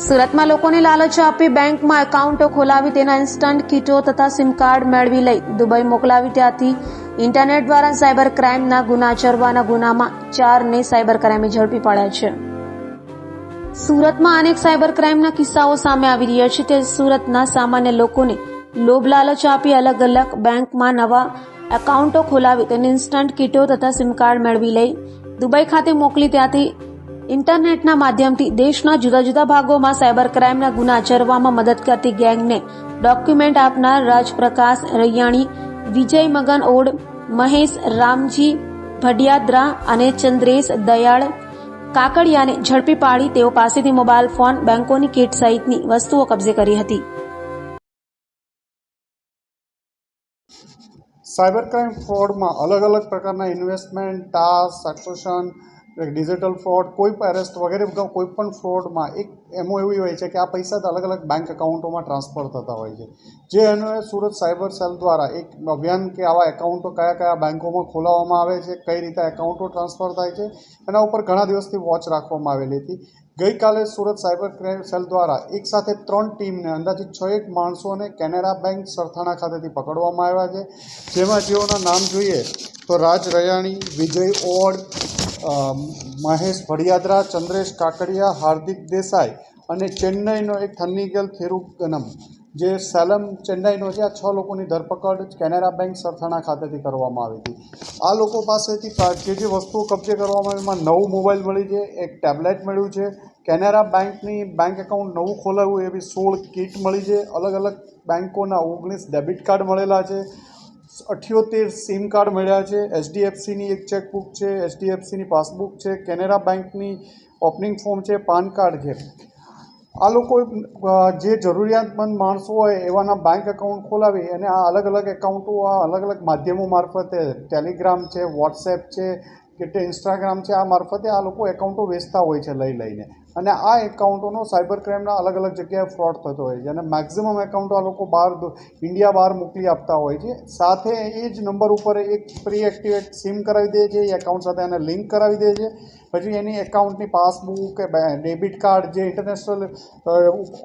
સુરતમાં લોકોને લાલચ આપી બેંકમાં એકાઉન્ટો ખોલાવી તેના ઇન્સ્ટન્ટ કીટો તથા સિમ કાર્ડ મેળવી લઈ દુબઈ મોકલાવી ત્યાંથી ઇન્ટરનેટ દ્વારા સાયબર ક્રાઇમના ગુના આચરવાના ગુનામાં 4ને સાયબર ક્રાઇમે ઝડપી પાડ્યા છે। સુરતમાં અનેક સાયબર ક્રાઇમના કિસ્સાઓ સામે આવી રહ્યા છે તે સુરતના સામાન્ય લોકોને લોભ લાલચ આપી અલગ અલગ બેંકમાં નવા એકાઉન્ટો ખોલાવી તેની ઇન્સ્ટન્ટ કીટો તથા સિમ કાર્ડ મેળવી લઈ દુબઈ ખાતે મોકલી ત્યાંથી ઇન્ટરનેટના માધ્યમથી દેશના જુદા જુદા ભાગોમાં સાયબર ક્રાઇમના ગુના આચરવામાં મદદ કરતી ગેંગને ડોક્યુમેન્ટ આપનાર રાજપ્રકાશ રૈયાણી, વિજય મગન ઓડ, મહેશ રામજી ભડિયાદરા અને ચંદ્રેશ દયાળ કાકડિયાને ઝડપી પાડી તેઓ પાસેથી મોબાઈલ ફોન, બેંકોની કીટ સહિતની વસ્તુઓ કબજે કરી હતી। સાયબર ક્રાઇમ ફ્રોડમાં અલગ અલગ પ્રકારના investment, task, succession, digital fraud, કોઈ પણ એરેસ્ટ વગેરે કોઈ પણ ફ્રોડમાં એક એમો એવી હોય છે કે આ પૈસા અલગ અલગ બેંક એકાઉન્ટોમાં ટ્રાન્સફર થતા હોય છે, જે અન્વયે સુરત સાયબર સેલ દ્વારા એક અભિયાન કે આવા એકાઉન્ટો કયા કયા બેંકોમાં ખોલાવવામાં આવે છે, કઈ રીતે એકાઉન્ટો ટ્રાન્સફર થાય છે, એના ઉપર ઘણા દિવસથી વોચ રાખવામાં આવેલી હતી। ગઈકાલે સુરત સાયબર ક્રાઇમ સેલ દ્વારા એક સાથે 3 ટીમને અંદાજિત 6 માણસોને કેનેરા બેંક સરથાણા ખાતેથી પકડવામાં આવ્યા છે, જેમાં જેઓના નામ જોઈએ તો રાજ રૈયાણી, વિજય ઓડ, મહેશ ભડિયાદરા, ચંદ્રેશ કાકડિયા, હાર્દિક દેસાઈ અને ચેન્નઈનો એક થન્નીગલ થેરુગનમ જે સેલમ ચેન્નઈનો છે। આ 6 લોકોની ધરપકડ કેનેરા બેંક સરથાણા ખાતેથી કરવામાં આવી હતી। આ લોકો પાસેથી જે વસ્તુઓ કબજે કરવામાં આવી એમાં 9 મોબાઈલ મળી છે, એક ટેબ્લેટ મળ્યું છે, કેનેરા બેંકની બેંક એકાઉન્ટ નવું ખોલાવ્યું એવી 16 કીટ મળી છે, અલગ અલગ બેંકોના 19 ડેબિટ કાર્ડ મળેલા છે, 78 સિમ કાર્ડ મળ્યા છે, HDFCની એક ચેકબુક છે, HDFCની પાસબુક છે, કેનેરા બેંકની ઓપનિંગ ફોર્મ છે, પાન કાર્ડ છે। આ લોકો જે જરૂરિયાતમંદ માણસો હોય એવાના બેંક એકાઉન્ટ ખોલાવી અને આ અલગ અલગ એકાઉન્ટો આ અલગ અલગ માધ્યમો મારફતે ટેલિગ્રામ છે, વોટ્સએપ છે કે ઇન્સ્ટાગ્રામ છે, આ મારફતે આ લોકો એકાઉન્ટો વેચતા હોય છે લઈને, અને આ એકાઉન્ટોનો સાયબર ક્રાઇમના અલગ અલગ જગ્યાએ ફ્રોડ થતો હોય છે અને મેક્ઝિમમ એકાઉન્ટો આ લોકો ઇન્ડિયા બહાર મોકલી આપતા હોય છે। સાથે એ જ નંબર ઉપર એક પ્રી એક્ટિવેટ સિમ કરાવી દે છે, એ એકાઉન્ટ સાથે એને લિંક કરાવી દે છે, પછી એની એકાઉન્ટની પાસબુક કે ડેબિટ કાર્ડ જે ઇન્ટરનેશનલ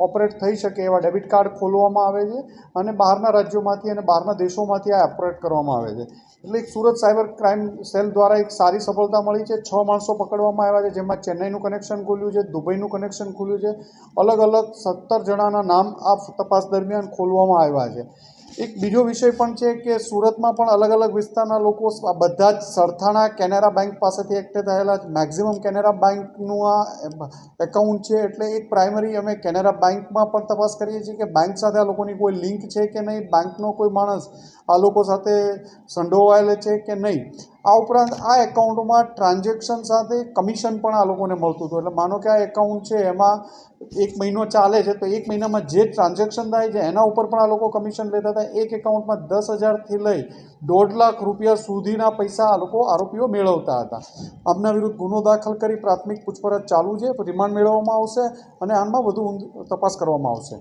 ઓપરેટ થઈ શકે એવા ડેબિટ કાર્ડ ખોલવામાં આવે છે અને બહારના રાજ્યોમાંથી અને બહારના દેશોમાંથી આ ઓપરેટ કરવામાં આવે છે। એટલે એક સુરત સાયબર ક્રાઇમ સેલ દ્વારા એક સારી સફળતા મળી છે। 6 માણસો પકડવામાં આવ્યા છે, જેમાં ચેન્નઈનું કનેક્શન ખુલ્યું છે, દુબઈનું કનેક્શન ખુલ્યું છે, અલગ અલગ 17 જણાના નામ આ તપાસ દરમિયાન ખોલવામાં આવ્યા છે। એક બીજો વિષય પણ છે કે સુરતમાં પણ અલગ અલગ વિસ્તારના લોકો બધા જ સરથાણા કેનેરા બેંક પાસેથી એક્ટિવ થયેલા છે। મેક્ઝિમમ કેનેરા બેંકનું આ એકાઉન્ટ છે, એટલે એક પ્રાઇમરી અમે કેનેરા બેંકમાં પણ તપાસ કરીએ છીએ કે બેંક સાથે આ લોકોની કોઈ લિંક છે કે નહીં, બેંકનો કોઈ માણસ આ લોકો સાથે સંડોવાયેલો છે કે નહીં। આ ઉપરાંત આ એકાઉન્ટમાં ટ્રાન્ઝેક્શન સાથે કમિશન પણ આ લોકોને મળતું હતું। એટલે માનો કે આ એકાઉન્ટ છે એમાં 1 મહિનો ચાલે છે તો 1 મહિનામાં જે ટ્રાન્ઝેક્શન થાય છે એના ઉપર પણ આ લોકો કમિશન લેતા હતા। એક એકાઉન્ટમાં 10,000થી લઈ 1.5 લાખ રૂપિયા સુધીના પૈસા આ લોકો આરોપીઓ મેળવતા હતા। આમના વિરુદ્ધ ગુનો દાખલ કરી પ્રાથમિક પૂછપરછ ચાલુ છે, રિમાન્ડ મેળવવામાં આવશે અને આમાં વધુ તપાસ કરવામાં આવશે।